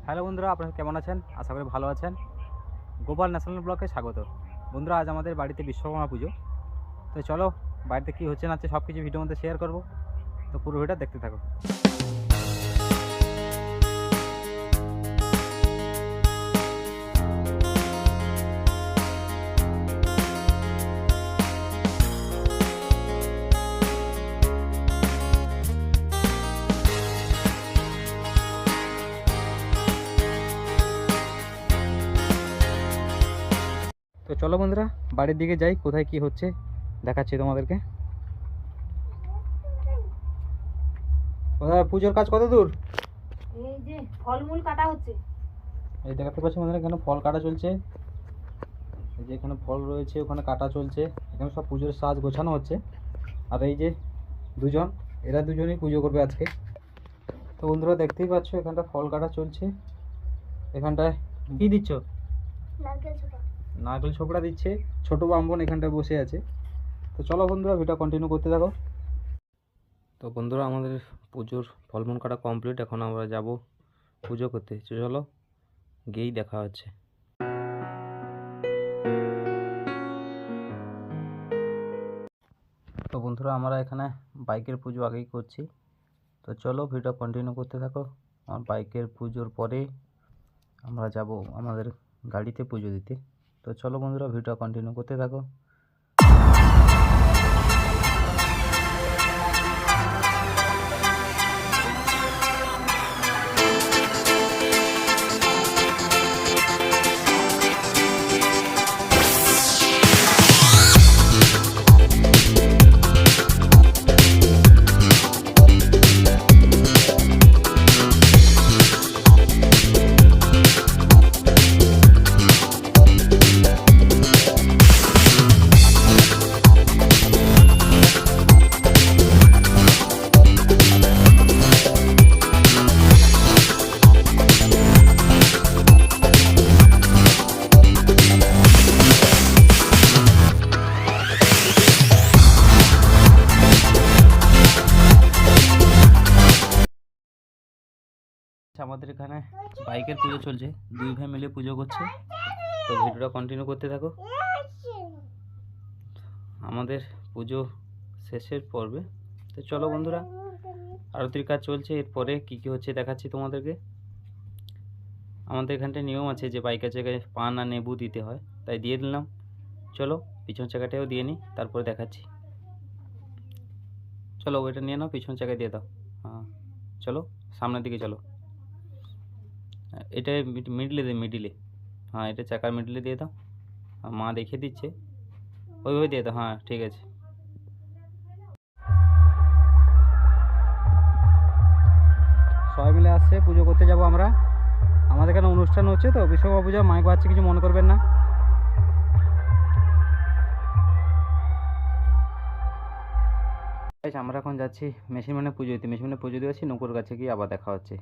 Hello বন্ধুরা, আপনারা কেমন আছেন? আশা করি ভালো আছেন। গোপাল ন্যাশনাল ব্লকে স্বাগত। বন্ধুরা, আজ আমাদের বাড়িতে বিশ্বকর্মা পুজো। তো চলো, বাড়িতে কী হচ্ছে না হচ্ছে সব কিছু ভিডিওর মধ্যে শেয়ার করব। তো পুরো ভিডিওটা দেখতে থাকো। তো চলো বন্ধুরা, বাড়ির দিকে যাই। কোথায় কি হচ্ছে দেখাচ্ছি তোমাদেরকে। কোথায় পুজোর কাজ কত দূর? এই যে ফলমূল কাটা হচ্ছে। এই দেখাতে পাচ্ছি বন্ধুরা, এখানে ফল কাটা চলছে। এই যে এখানে ফল রয়েছে, ওখানে কাটা চলছে। এখানে সব পুজোর সাজ গোছানো হচ্ছে। আর এই যে এরা দুজনেই পুজো করবে আজকে। তো বন্ধুরা, দেখতেই পাচ্ছ এখানটা ফল কাটা চলছে। এখানটায় কি দিচ্ছ? নারকেল ছোকরা দিচ্ছে। ছোট ব্রাহ্মণ এখানটায় বসে আছে। তো চলো বন্ধুরা, ভিডিও কন্টিনিউ করতে থাকো। তো বন্ধুরা, আমাদের পুজোর ফলমূল কাটা কমপ্লিট। এখন আমরা যাব পুজো করতে। চলো গিয়েই দেখা হচ্ছে। তো বন্ধুরা, আমরা এখানে বাইকের পুজো আগেই করছি। তো চলো ভিডিও কন্টিনিউ করতে থাকো। আমার বাইকের পুজোর পরে আমরা যাব আমাদের গাড়িতে পুজো দিতে। তো চলো বন্ধুরা, ভিডিও কন্টিনিউ করতে থাকো। আমাদের এখানে বাইকের পুজো চলছে, দুই ভাই মিলে পুজো করছে। তো ভিডিওটা কন্টিনিউ করতে থাকো। আমাদের পুজো শেষের পর্বে। তো চলো বন্ধুরা, আরতির কাজ চলছে। এরপরে কি কি হচ্ছে দেখাচ্ছি তোমাদেরকে। আমাদের এখানটায় নিয়ম আছে যে বাইকের জায়গায় পান আর নেবু দিতে হয়, তাই দিয়ে দিলাম। চলো পিছন চাকাটাও দিয়ে নিই, তারপরে দেখাচ্ছি। চলো ওইটা নিয়ে নাও, পিছন চাকায় দিয়ে দাও। হ্যাঁ চলো সামনের দিকে চলো। এটা মিডিলে। হ্যাঁ, এটা চাকার মিডিলে দিয়ে দাও। মা দেখিয়ে দিচ্ছে, ওইভাবে দিয়ে দাও। হ্যাঁ ঠিক আছে। সবাই মিলে আসছে, পুজো করতে যাব আমরা। আমাদের এখানে অনুষ্ঠান হচ্ছে, তো বিশ্বকর্মা পূজা, মাইক বাজছে, কিছু মনে করবেন না। আমরা এখন যাচ্ছি মেশিন মানে পুজো দিতে। মেশিন মানে পুজো দিয়েছি, নৌকোর কাছে গিয়ে আবার দেখা হচ্ছে।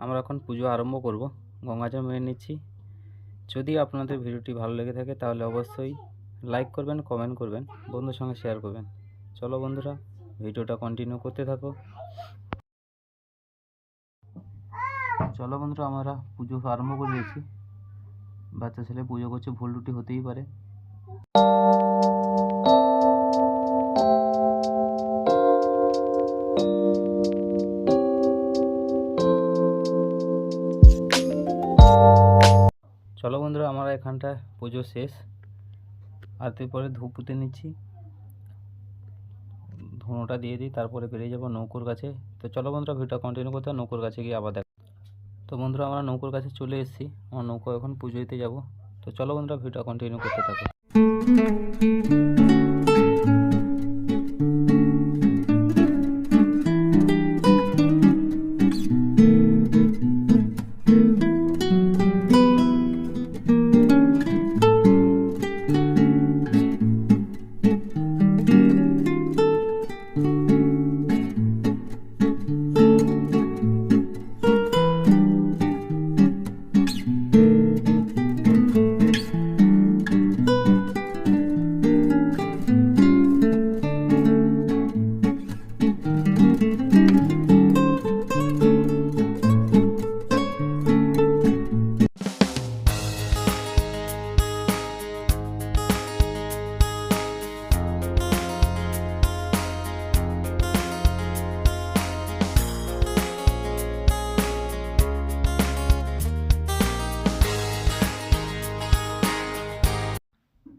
আমরা এখন পুজো আরম্ভ করব। গঙ্গাজল মেনে নিচ্ছি। যদি আপনাদের ভিডিওটি ভালো লেগে থাকে তাহলে অবশ্যই লাইক করবেন, কমেন্ট করবেন, বন্ধুর সঙ্গে শেয়ার করবেন। চলো বন্ধুরা, ভিডিওটা কন্টিনিউ করতে থাকো। চলো বন্ধুরা, আমরা পুজো আরম্ভ করে দিয়েছি। বাচ্চা ছেলে পুজো করছে, ভুল ত্রুটি হতেই পারে। চলো বন্ধুরা, আমরা এখানটায় পুজো শেষ। আরতির পরে ধূপ পুঁতে নিচ্ছি, ধুনোটা দিয়ে দিই, তারপরে বেরিয়ে যাবো নৌকোর কাছে। তো চলো বন্ধুরা, ভিডিওটা কন্টিনিউ করতে হয়, নৌকোর কাছে গিয়ে আবার দেখ। তো বন্ধুরা, আমরা নৌকোর কাছে চলে এসেছি, আমার নৌকো এখন পুজো দিতে যাবো। তো চলো বন্ধুরা, ভিডিওটা কন্টিনিউ করতে থাকো।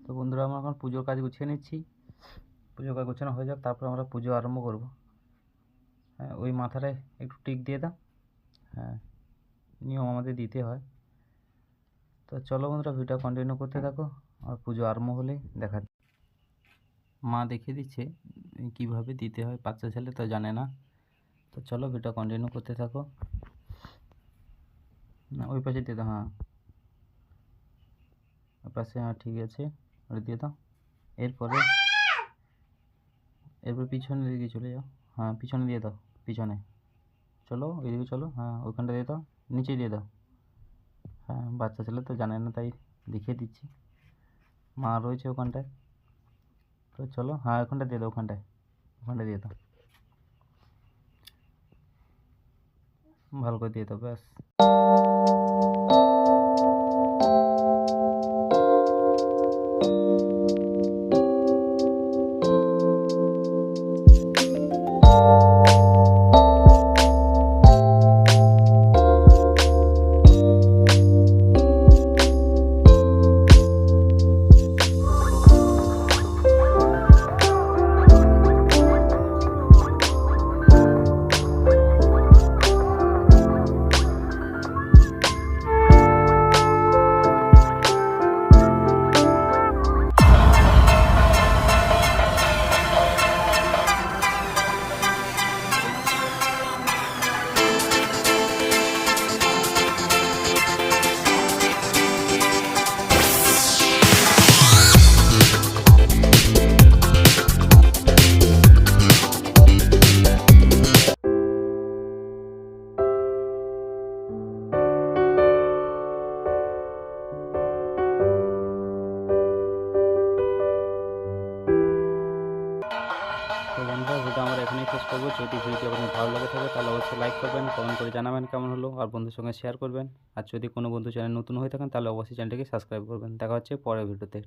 তো বন্ধুরা, আমরা এখন পুজোর কাজ গুছিয়ে নিচ্ছি। পুজোর কাজ গোছানো হয়ে যাক, তারপর আমরা পুজো আরম্ভ করব। হ্যাঁ, ওই মাথাটায় একটু টিক দিয়ে দাও। হ্যাঁ, নিয়ম আমাদের দিতে হয়। তো চলো বন্ধুরা, ভিডিও কন্টিনিউ করতে থাকো, আর পুজো আরম্ভ হলেই দেখা। মা দেখিয়ে দিচ্ছে কীভাবে দিতে হয়, বাচ্চা ছেলে তো জানে না। তো চলো ভিডিও কন্টিনিউ করতে থাকো। না, ওই পাশে দিয়ে দাও। হ্যাঁ, ওই পাশে, হ্যাঁ ঠিক আছে, ওটা দিয়ে দাও। এরপর পিছনের দিকে চলে যাও। হ্যাঁ, পিছনে দিয়ে দাও, পিছনে চলো, ওইদিকে চলো। হ্যাঁ, ওইখানটা দিয়ে দাও, নিচে দিয়ে দাও। হ্যাঁ, বাচ্চা ছেলে তো জানে না, তাই দেখিয়ে দিচ্ছি। মা রয়েছে ওখানটায়। তো চলো, হ্যাঁ ওখানটা দিয়ে দাও, ওখানটায় দিয়ে দাও, ভালো করে দিয়ে দাও, ব্যাস। তো বন্ধুরা, ভিডিও আমরা এখানেই শেষ করবো। যদি ভিডিওটি আপনার ভালো লাগে থাকে তাহলে অবশ্যই লাইক করবেন, কমেন্ট করে জানাবেন কেমন হলো, আর বন্ধুর সঙ্গে শেয়ার করবেন। আর যদি কোনো বন্ধু চ্যানেল নতুন হয়ে থাকেন তাহলে অবশ্যই চ্যানেলটিকে সাবস্ক্রাইব করবেন। দেখা হচ্ছে পরের ভিডিওতে।